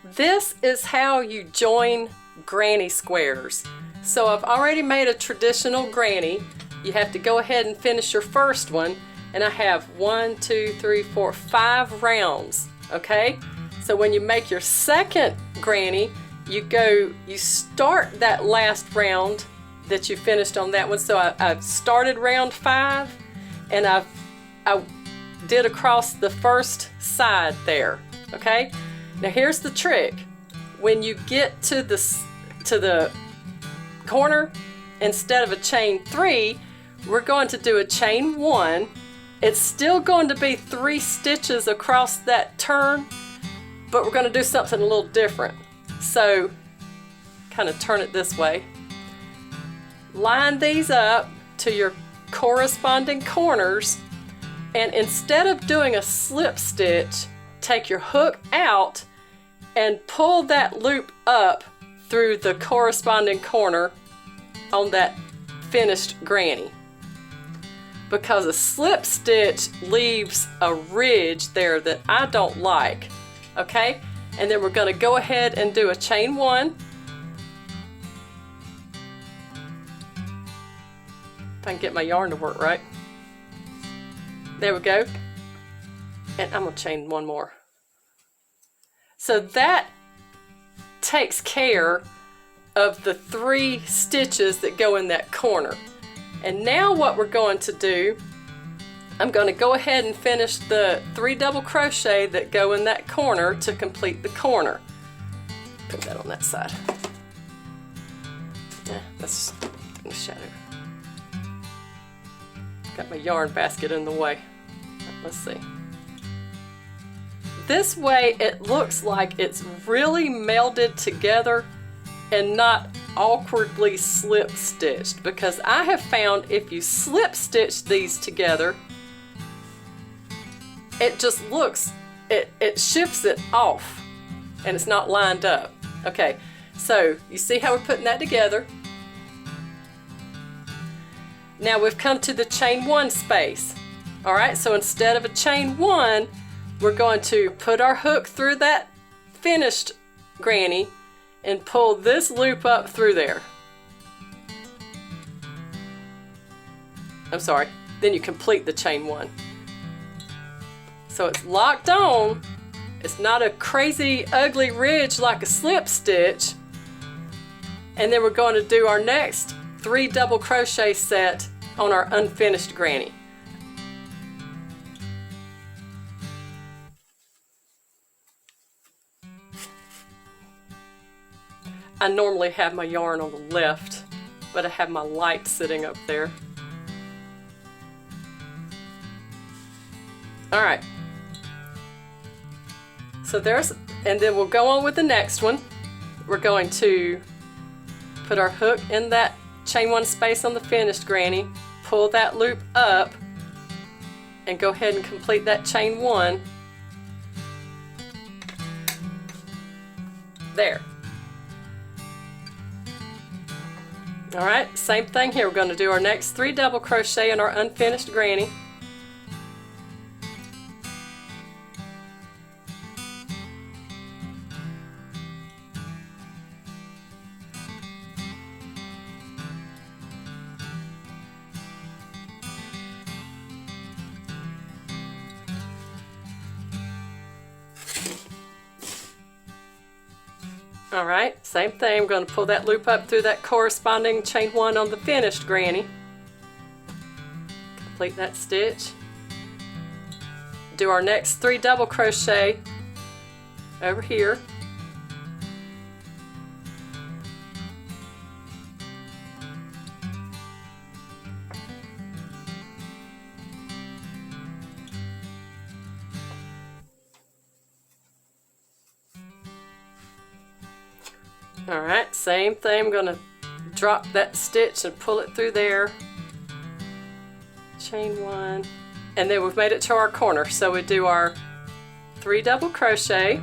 This is how you join granny squares. So I've already made a traditional granny. You have to go ahead and finish your first one, and I have 1, 2, 3, 4, 5 rounds, okay? So when you make your second granny, you start that last round that you finished on that one. So I've started round 5, and I did across the first side there, okay? Now here's the trick. When you get to the corner, instead of a chain 3, we're going to do a chain 1. It's still going to be 3 stitches across that turn, but we're going to do something a little different. So kind of turn it this way. Line these up to your corresponding corners, and instead of doing a slip stitch, take your hook out and pull that loop up through the corresponding corner on that finished granny. Because a slip stitch leaves a ridge there that I don't like, okay? And then we're going to go ahead and do a chain 1. If I can get my yarn to work right. There we go. And I'm going to chain 1 more. So that takes care of the 3 stitches that go in that corner. And now what we're going to do, I'm going to go ahead and finish the 3 double crochet that go in that corner to complete the corner. Put that on that side. Yeah, that's in the shadow. Got my yarn basket in the way. Let's see. This way it looks like it's really melded together and not awkwardly slip stitched, because I have found if you slip stitch these together, it just looks, it shifts it off and it's not lined up. Okay, so you see how we're putting that together. Now we've come to the chain 1 space. All right, so instead of a chain 1, we're going to put our hook through that finished granny and pull this loop up through there. I'm sorry, then you complete the chain 1. So it's locked on. It's not a crazy ugly ridge like a slip stitch. And then we're going to do our next 3 double crochet set on our unfinished granny. I normally have my yarn on the left, but I have my light sitting up there. All right. So and then we'll go on with the next one. We're going to put our hook in that chain 1 space on the finished granny, pull that loop up, and go ahead and complete that chain 1. There. All right, same thing here. We're going to do our next 3 double crochet in our unfinished granny. All right, same thing. We're going to pull that loop up through that corresponding chain 1 on the finished granny. Complete that stitch. Do our next 3 double crochet over here. All right, same thing. I'm going to drop that stitch and pull it through there. Chain 1. And then we've made it to our corner. So we do our 3 double crochet.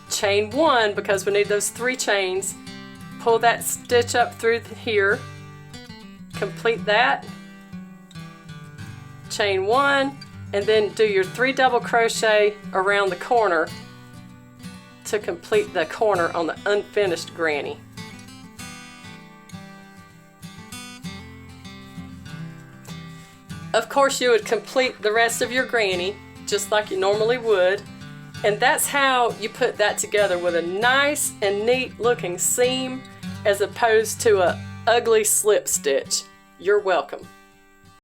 Chain 1, because we need those 3 chains. Pull that stitch up through here. Complete that. chain 1 and then do your 3 double crochet around the corner to complete the corner on the unfinished granny. Of course, you would complete the rest of your granny just like you normally would, and that's how you put that together with a nice and neat looking seam as opposed to a ugly slip stitch. You're welcome.